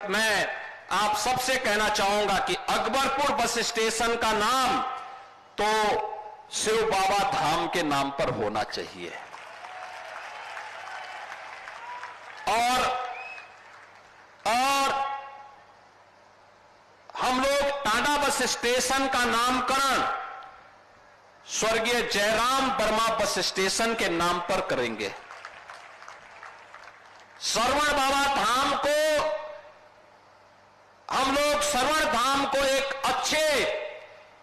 मैं आप सबसे कहना चाहूंगा कि अकबरपुर बस स्टेशन का नाम तो शिव बाबा धाम के नाम पर होना चाहिए और हम लोग टांडा बस स्टेशन का नामकरण स्वर्गीय जयराम वर्मा बस स्टेशन के नाम पर करेंगे। श्रवण बाबा धाम को हम लोग श्रवण धाम को एक अच्छे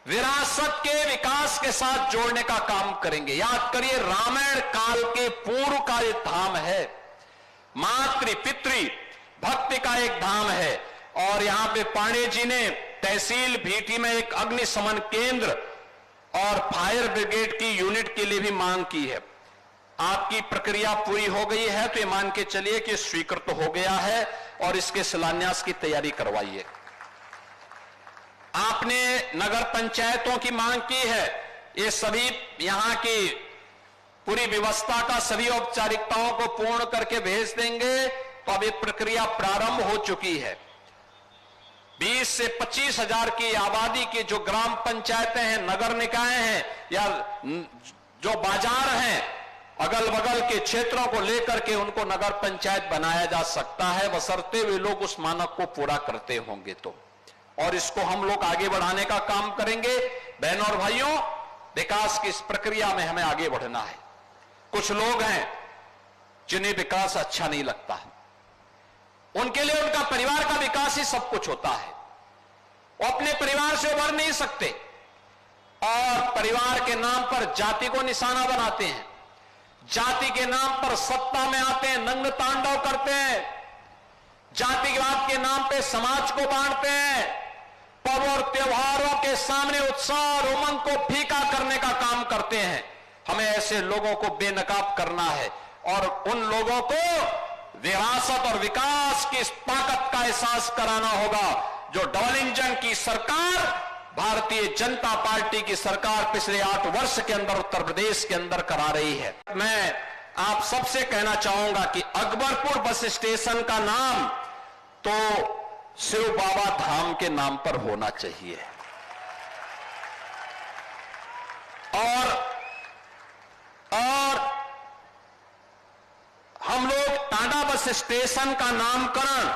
विरासत के विकास के साथ जोड़ने का काम करेंगे। याद करिए, रामायण काल के पूर्व का एक धाम है, मातृ पितृ भक्ति का एक धाम है और यहां पे पांडे जी ने तहसील भीटी में एक अग्निशमन केंद्र और फायर ब्रिगेड की यूनिट के लिए भी मांग की है। आपकी प्रक्रिया पूरी हो गई है तो ये मान के चलिए कि स्वीकृत हो गया है और इसके शिलान्यास की तैयारी करवाइए। आपने नगर पंचायतों की मांग की है, ये सभी यहां की पूरी व्यवस्था का सभी औपचारिकताओं को पूर्ण करके भेज देंगे तो अब ये प्रक्रिया प्रारंभ हो चुकी है। 20 से 25 हजार की आबादी की जो ग्राम पंचायतें हैं, नगर निकाय हैं या जो बाजार हैं, अगल बगल के क्षेत्रों को लेकर के उनको नगर पंचायत बनाया जा सकता है, बशर्ते वे लोग उस मानक को पूरा करते होंगे तो। और इसको हम लोग आगे बढ़ाने का काम करेंगे। बहनों और भाइयों, विकास की इस प्रक्रिया में हमें आगे बढ़ना है। कुछ लोग हैं जिन्हें विकास अच्छा नहीं लगता, उनके लिए उनका परिवार का विकास ही सब कुछ होता है। वो अपने परिवार से उभर नहीं सकते और परिवार के नाम पर जाति को निशाना बनाते हैं, जाति के नाम पर सत्ता में आते हैं, नंग तांडव करते हैं, जातिवाद के नाम पे समाज को बांटते हैं, पर्व और त्योहारों के सामने उत्साह और उमंग को फीका करने का काम करते हैं। हमें ऐसे लोगों को बेनकाब करना है और उन लोगों को विरासत और विकास की इस ताकत का एहसास कराना होगा जो डबल इंजन की सरकार, भारतीय जनता पार्टी की सरकार पिछले 8 वर्ष के अंदर उत्तर प्रदेश के अंदर करा रही है। मैं आप सबसे कहना चाहूंगा कि अकबरपुर बस स्टेशन का नाम तो शिव बाबा धाम के नाम पर होना चाहिए और हम लोग टांडा बस स्टेशन का नामकरण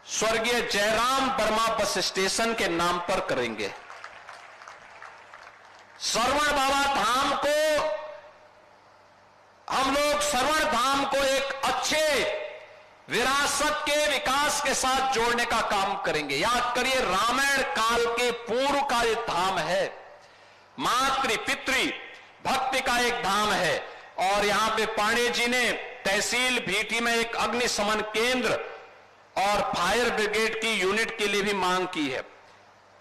स्वर्गीय जयराम वर्मा बस स्टेशन के नाम पर करेंगे। श्रवण बाबा धाम को हम लोग श्रवण धाम को एक अच्छे विरासत के विकास के साथ जोड़ने का काम करेंगे। याद करिए, रामायण काल के पूर्व का एक धाम है, मातृ पितृ भक्ति का एक धाम है और यहां पे पांडे जी ने तहसील भीटी में एक अग्निशमन केंद्र और फायर ब्रिगेड की यूनिट के लिए भी मांग की है।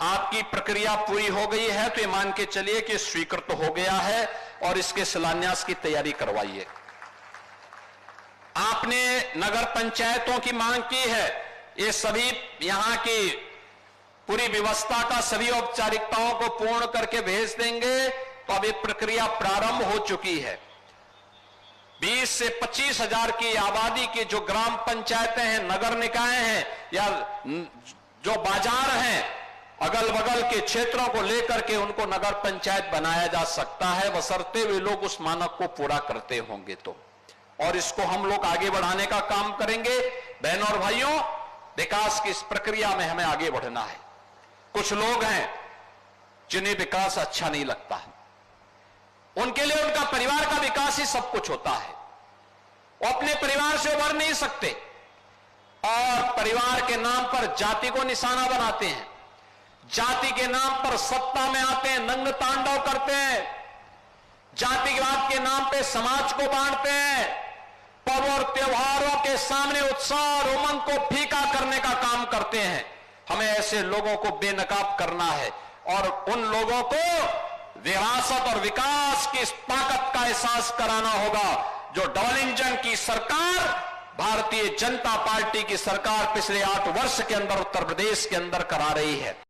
आपकी प्रक्रिया पूरी हो गई है तो ये मान के चलिए कि स्वीकृत हो गया है और इसके शिलान्यास की तैयारी करवाइए। आपने नगर पंचायतों की मांग की है, ये सभी यहां की पूरी व्यवस्था का सभी औपचारिकताओं को पूर्ण करके भेज देंगे तो अब ये प्रक्रिया प्रारंभ हो चुकी है। 20 से 25 हजार की आबादी की जो ग्राम पंचायतें हैं, नगर निकाय हैं या जो बाजार हैं, अगल बगल के क्षेत्रों को लेकर के उनको नगर पंचायत बनाया जा सकता है, बशर्ते वे लोग उस मानक को पूरा करते होंगे तो। और इसको हम लोग आगे बढ़ाने का काम करेंगे। बहनों और भाइयों, विकास की इस प्रक्रिया में हमें आगे बढ़ना है। कुछ लोग हैं जिन्हें विकास अच्छा नहीं लगता, उनके लिए उनका परिवार का विकास ही सब कुछ होता है। वो अपने परिवार से उभर नहीं सकते और परिवार के नाम पर जाति को निशाना बनाते हैं, जाति के नाम पर सत्ता में आते हैं, नंग तांडव करते हैं, जातिवाद के नाम पे समाज को बांटते हैं, पर्व और त्योहारों के सामने उत्साह और उमंग को फीका करने का काम करते हैं। हमें ऐसे लोगों को बेनकाब करना है और उन लोगों को विरासत और विकास की इस ताकत का एहसास कराना होगा जो डबल इंजन की सरकार, भारतीय जनता पार्टी की सरकार पिछले 8 वर्ष के अंदर उत्तर प्रदेश के अंदर करा रही है।